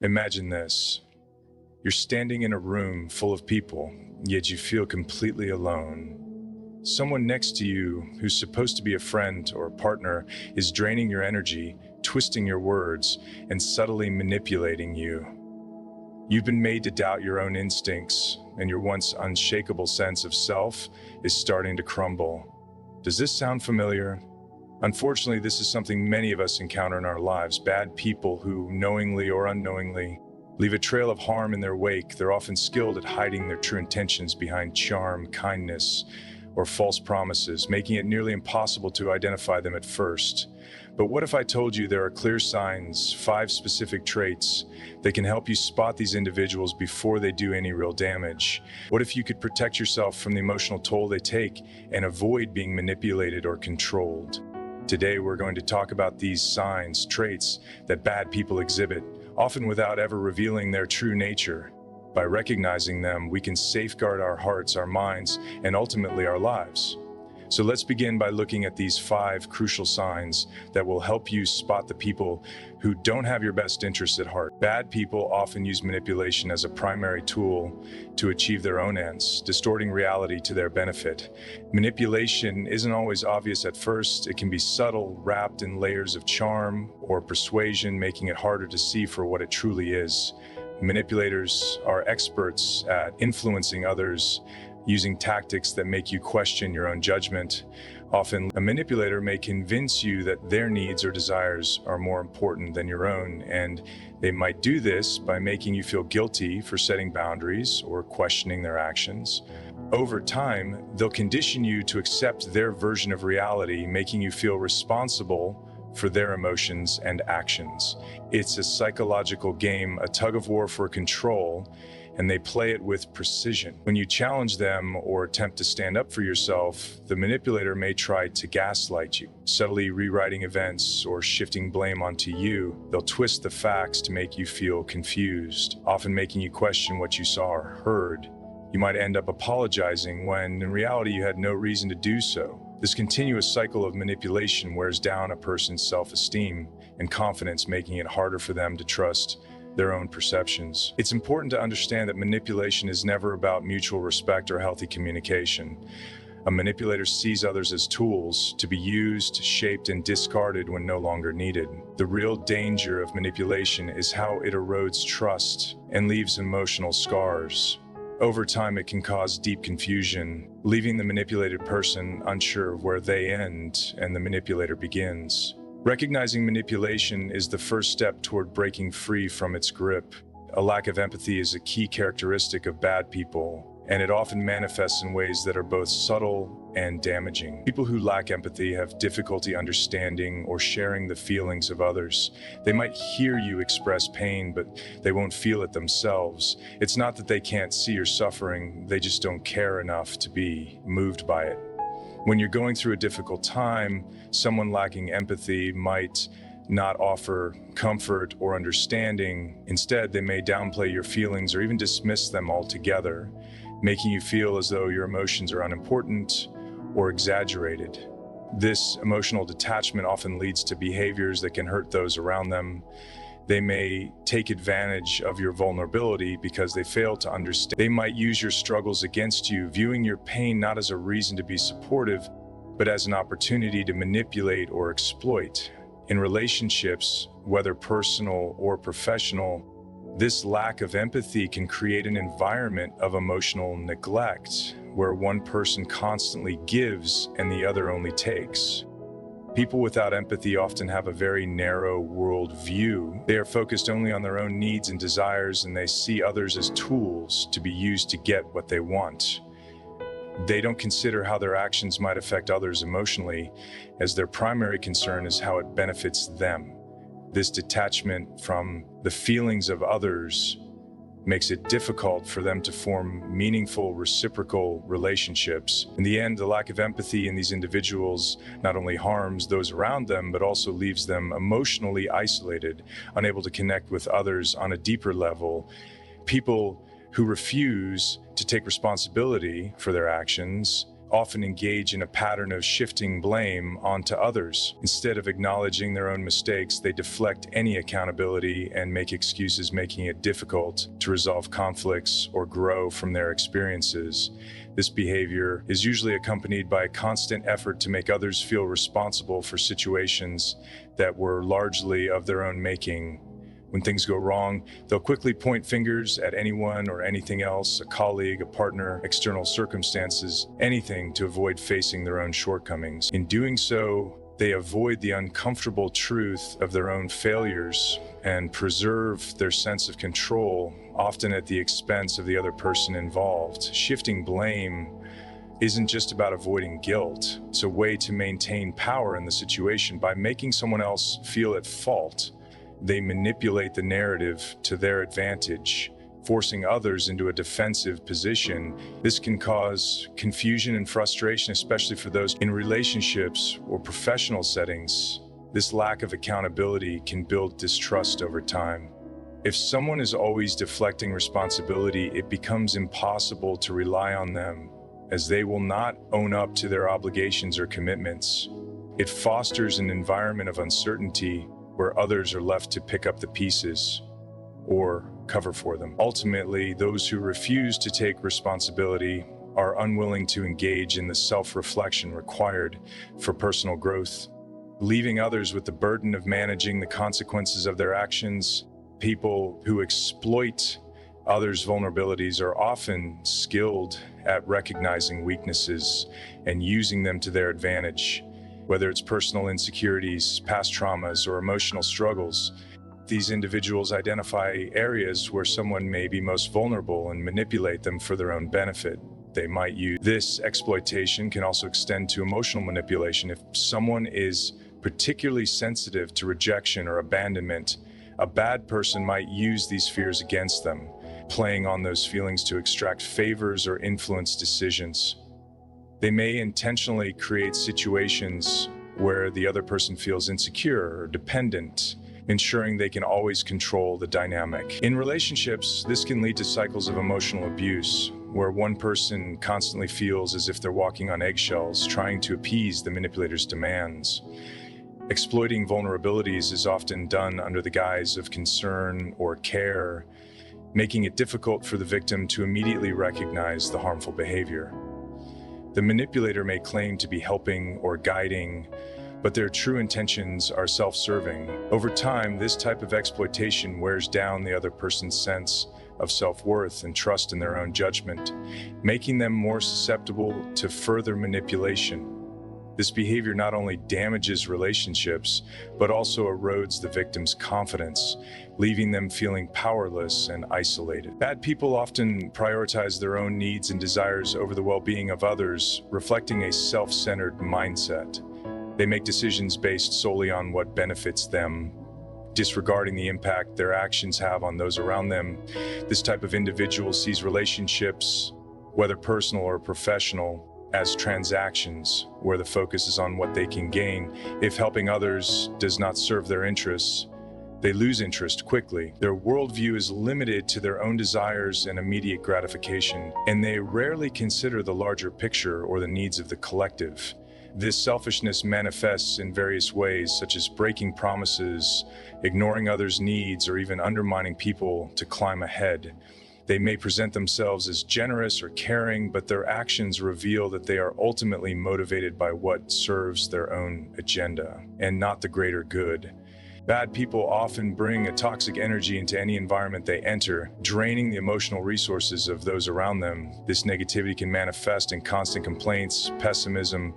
Imagine this. You're standing in a room full of people, yet you feel completely alone. Someone next to you, who's supposed to be a friend or a partner, is draining your energy, twisting your words, and subtly manipulating you. You've been made to doubt your own instincts, and your once unshakable sense of self is starting to crumble. Does this sound familiar? Unfortunately, this is something many of us encounter in our lives. Bad people who, knowingly or unknowingly, leave a trail of harm in their wake. They're often skilled at hiding their true intentions behind charm, kindness, or false promises, making it nearly impossible to identify them at first. But what if I told you there are clear signs, 5 specific traits, that can help you spot these individuals before they do any real damage? What if you could protect yourself from the emotional toll they take and avoid being manipulated or controlled? Today, we're going to talk about these signs, traits that bad people exhibit, often without ever revealing their true nature. By recognizing them, we can safeguard our hearts, our minds, and ultimately our lives. So let's begin by looking at these 5 crucial signs that will help you spot the people who don't have your best interests at heart. Bad people often use manipulation as a primary tool to achieve their own ends, distorting reality to their benefit. Manipulation isn't always obvious at first. It can be subtle, wrapped in layers of charm or persuasion, making it harder to see for what it truly is. Manipulators are experts at influencing others, using tactics that make you question your own judgment. Often, a manipulator may convince you that their needs or desires are more important than your own, and they might do this by making you feel guilty for setting boundaries or questioning their actions. Over time, they'll condition you to accept their version of reality, making you feel responsible for their emotions and actions. It's a psychological game, a tug of war for control, and they play it with precision. When you challenge them or attempt to stand up for yourself, the manipulator may try to gaslight you, subtly rewriting events or shifting blame onto you. They'll twist the facts to make you feel confused, often making you question what you saw or heard. You might end up apologizing when, in reality, you had no reason to do so. This continuous cycle of manipulation wears down a person's self-esteem and confidence, making it harder for them to trust their own perceptions. It's important to understand that manipulation is never about mutual respect or healthy communication. A manipulator sees others as tools to be used, shaped, and discarded when no longer needed. The real danger of manipulation is how it erodes trust and leaves emotional scars. Over time, it can cause deep confusion, leaving the manipulated person unsure of where they end and the manipulator begins. Recognizing manipulation is the first step toward breaking free from its grip. A lack of empathy is a key characteristic of bad people, and it often manifests in ways that are both subtle and damaging. People who lack empathy have difficulty understanding or sharing the feelings of others. They might hear you express pain, but they won't feel it themselves. It's not that they can't see your suffering, they just don't care enough to be moved by it. When you're going through a difficult time, someone lacking empathy might not offer comfort or understanding. Instead, they may downplay your feelings or even dismiss them altogether, making you feel as though your emotions are unimportant or exaggerated. This emotional detachment often leads to behaviors that can hurt those around them. They may take advantage of your vulnerability because they fail to understand. They might use your struggles against you, viewing your pain not as a reason to be supportive, but as an opportunity to manipulate or exploit. In relationships, whether personal or professional, this lack of empathy can create an environment of emotional neglect, where one person constantly gives and the other only takes. People without empathy often have a very narrow world view. They are focused only on their own needs and desires, and they see others as tools to be used to get what they want. They don't consider how their actions might affect others emotionally, as their primary concern is how it benefits them. This detachment from the feelings of others makes it difficult for them to form meaningful reciprocal relationships. In the end, the lack of empathy in these individuals not only harms those around them, but also leaves them emotionally isolated, unable to connect with others on a deeper level. People who refuse to take responsibility for their actions often engage in a pattern of shifting blame onto others. Instead of acknowledging their own mistakes, they deflect any accountability and make excuses, making it difficult to resolve conflicts or grow from their experiences. This behavior is usually accompanied by a constant effort to make others feel responsible for situations that were largely of their own making. When things go wrong, they'll quickly point fingers at anyone or anything else, a colleague, a partner, external circumstances, anything to avoid facing their own shortcomings. In doing so, they avoid the uncomfortable truth of their own failures and preserve their sense of control, often at the expense of the other person involved. Shifting blame isn't just about avoiding guilt. It's a way to maintain power in the situation. By making someone else feel at fault, they manipulate the narrative to their advantage, forcing others into a defensive position. This can cause confusion and frustration, especially for those in relationships or professional settings. This lack of accountability can build distrust over time. If someone is always deflecting responsibility, it becomes impossible to rely on them, as they will not own up to their obligations or commitments. It fosters an environment of uncertainty where others are left to pick up the pieces or cover for them. Ultimately, those who refuse to take responsibility are unwilling to engage in the self-reflection required for personal growth, leaving others with the burden of managing the consequences of their actions. People who exploit others' vulnerabilities are often skilled at recognizing weaknesses and using them to their advantage. Whether it's personal insecurities, past traumas, or emotional struggles, these individuals identify areas where someone may be most vulnerable and manipulate them for their own benefit. They might use this exploitation can also extend to emotional manipulation. If someone is particularly sensitive to rejection or abandonment, a bad person might use these fears against them, playing on those feelings to extract favors or influence decisions. They may intentionally create situations where the other person feels insecure or dependent, ensuring they can always control the dynamic. In relationships, this can lead to cycles of emotional abuse, where one person constantly feels as if they're walking on eggshells, trying to appease the manipulator's demands. Exploiting vulnerabilities is often done under the guise of concern or care, making it difficult for the victim to immediately recognize the harmful behavior. The manipulator may claim to be helping or guiding, but their true intentions are self-serving. Over time, this type of exploitation wears down the other person's sense of self-worth and trust in their own judgment, making them more susceptible to further manipulation. This behavior not only damages relationships, but also erodes the victim's confidence, leaving them feeling powerless and isolated. Bad people often prioritize their own needs and desires over the well-being of others, reflecting a self-centered mindset. They make decisions based solely on what benefits them, disregarding the impact their actions have on those around them. This type of individual sees relationships, whether personal or professional, as transactions where the focus is on what they can gain. If helping others does not serve their interests, they lose interest quickly. Their worldview is limited to their own desires and immediate gratification, and they rarely consider the larger picture or the needs of the collective. This selfishness manifests in various ways, such as breaking promises, ignoring others' needs, or even undermining people to climb ahead. They may present themselves as generous or caring, but their actions reveal that they are ultimately motivated by what serves their own agenda and not the greater good. Bad people often bring a toxic energy into any environment they enter, draining the emotional resources of those around them. This negativity can manifest in constant complaints, pessimism,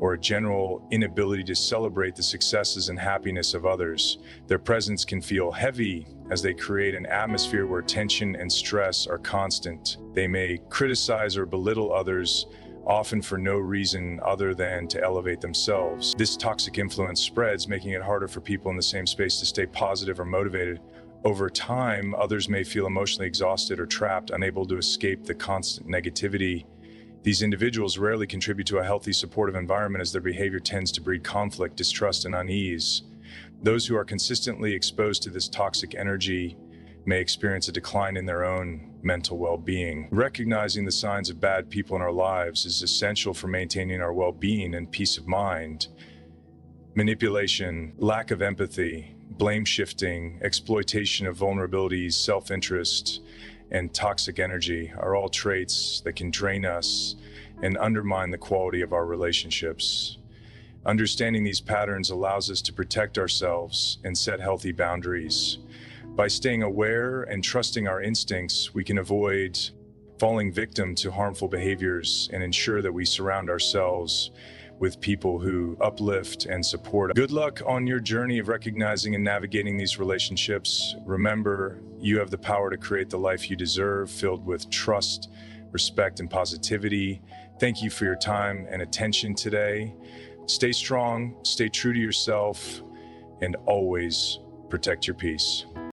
or a general inability to celebrate the successes and happiness of others. Their presence can feel heavy as they create an atmosphere where tension and stress are constant. They may criticize or belittle others, often for no reason other than to elevate themselves. This toxic influence spreads, making it harder for people in the same space to stay positive or motivated. Over time, others may feel emotionally exhausted or trapped, unable to escape the constant negativity. These individuals rarely contribute to a healthy, supportive environment, as their behavior tends to breed conflict, distrust, and unease. Those who are consistently exposed to this toxic energy may experience a decline in their own mental well-being. Recognizing the signs of bad people in our lives is essential for maintaining our well-being and peace of mind. Manipulation, lack of empathy, blame shifting, exploitation of vulnerabilities, self-interest, and toxic energy are all traits that can drain us and undermine the quality of our relationships. Understanding these patterns allows us to protect ourselves and set healthy boundaries. By staying aware and trusting our instincts, we can avoid falling victim to harmful behaviors and ensure that we surround ourselves with people who uplift and support us. Good luck on your journey of recognizing and navigating these relationships. Remember, you have the power to create the life you deserve, filled with trust, respect, and positivity. Thank you for your time and attention today. Stay strong, stay true to yourself, and always protect your peace.